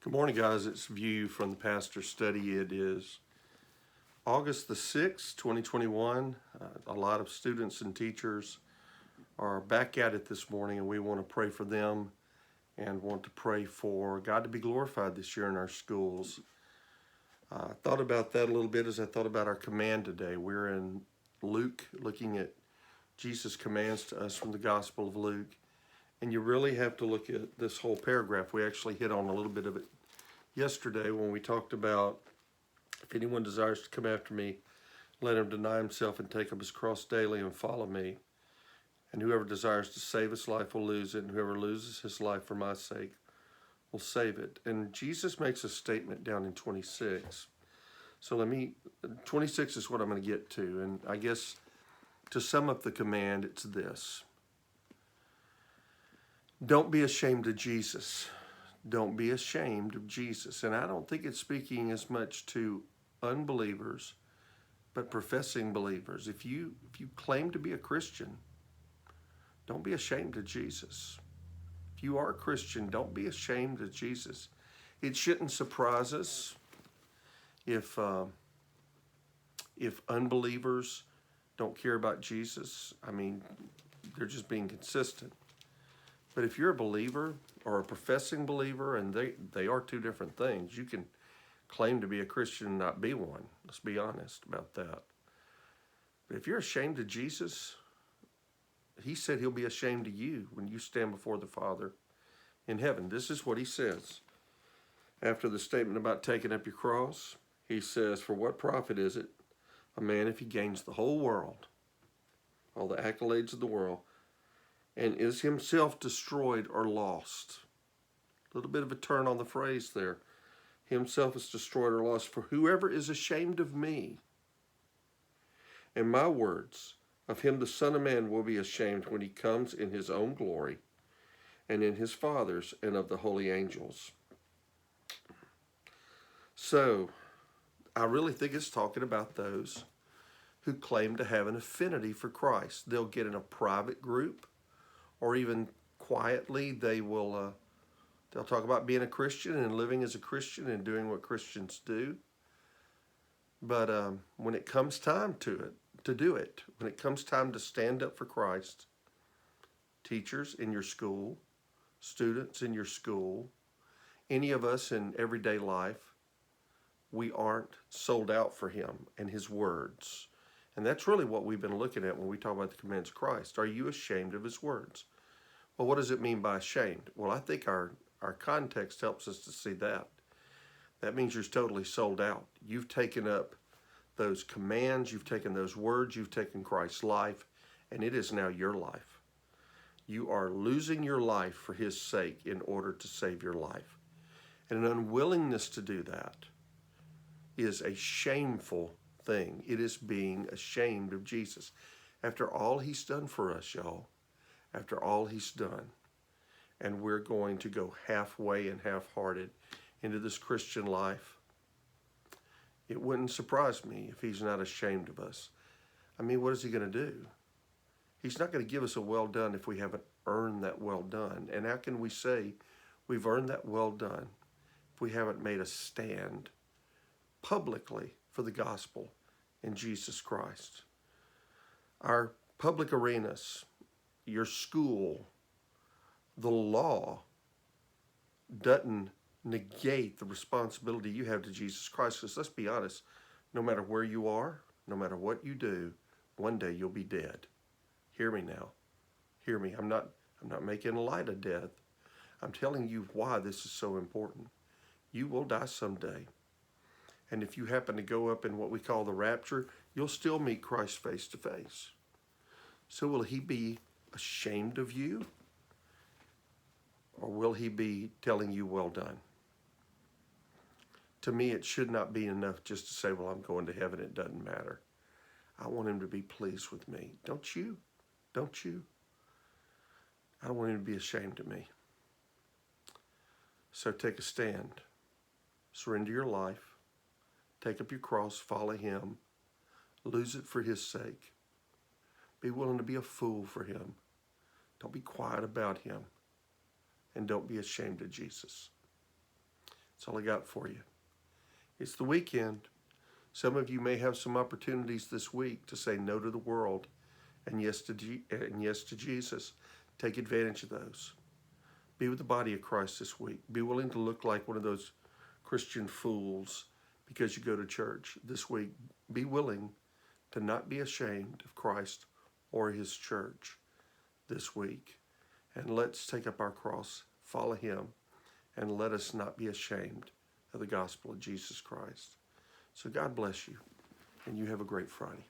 Good morning, guys. It's View from the Pastor's Study. It is August the 6th, 2021. A lot of students and teachers are back at it this morning, and we want to pray for them and want to pray for God to be glorified this year in our schools. I thought about that a little bit as I thought about our command today. We're in Luke, looking at Jesus' commands to us from the Gospel of Luke. And you really have to look at this whole paragraph. We actually hit on a little bit of it yesterday when we talked about if anyone desires to come after me, let him deny himself and take up his cross daily and follow me. And whoever desires to save his life will lose it, and whoever loses his life for my sake will save it. And Jesus makes a statement down in 26. So 26 is what I'm going to get to. And I guess to sum up the command, it's this. Don't be ashamed of Jesus. Don't be ashamed of Jesus. And I don't think it's speaking as much to unbelievers, but professing believers. If you claim to be a Christian, don't be ashamed of Jesus. If you are a Christian, don't be ashamed of Jesus. It shouldn't surprise us if unbelievers don't care about Jesus. I mean, they're just being consistent. But if you're a believer or a professing believer, and they are two different things, you can claim to be a Christian and not be one. Let's be honest about that. But if you're ashamed of Jesus, he said he'll be ashamed of you when you stand before the Father in heaven. This is what he says. After the statement about taking up your cross, he says, for what profit is it a man if he gains the whole world, all the accolades of the world, and is himself destroyed or lost? A little bit of a turn on the phrase there. Himself is destroyed or lost. For whoever is ashamed of me and my words, of him the Son of Man will be ashamed when he comes in his own glory and in his Father's and of the holy angels. So, I really think it's talking about those who claim to have an affinity for Christ. They'll get in a private group, or even quietly, they'll talk about being a Christian and living as a Christian and doing what Christians do. But when it comes time to do it, when it comes time to stand up for Christ, teachers in your school, students in your school, any of us in everyday life, we aren't sold out for him and his words. And that's really what we've been looking at when we talk about the commands of Christ. Are you ashamed of his words? Well, what does it mean by ashamed? Well, I think our context helps us to see that. That means you're totally sold out. You've taken up those commands, you've taken those words, you've taken Christ's life, and it is now your life. You are losing your life for his sake in order to save your life. And an unwillingness to do that is a shameful thing. It is being ashamed of Jesus. After all he's done for us, y'all, after all he's done, and we're going to go halfway and half-hearted into this Christian life, it wouldn't surprise me if he's not ashamed of us. I mean, what is he going to do? He's not going to give us a well done if we haven't earned that well done. And how can we say we've earned that well done if we haven't made a stand publicly for the gospel in Jesus Christ? Our public arenas, your school, the law doesn't negate the responsibility you have to Jesus Christ. Because let's be honest, no matter where you are, no matter what you do, one day you'll be dead. Hear me now. Hear me. I'm not making light of death. I'm telling you why this is so important. You will die someday. And if you happen to go up in what we call the rapture, you'll still meet Christ face to face. So will he be ashamed of you? Or will he be telling you, well done? To me, it should not be enough just to say, well, I'm going to heaven. It doesn't matter. I want him to be pleased with me. Don't you? Don't you? I don't want him to be ashamed of me. So take a stand. Surrender your life. Take up your cross. Follow him. Lose it for his sake. Be willing to be a fool for him. Don't be quiet about him. And don't be ashamed of Jesus. That's all I got for you. It's the weekend. Some of you may have some opportunities this week to say no to the world and yes to Jesus. Take advantage of those. Be with the body of Christ this week. Be willing to look like one of those Christian fools because you go to church this week. Be willing to not be ashamed of Christ or his church this week. And let's take up our cross, follow him, and let us not be ashamed of the gospel of Jesus Christ. So God bless you, and you have a great Friday.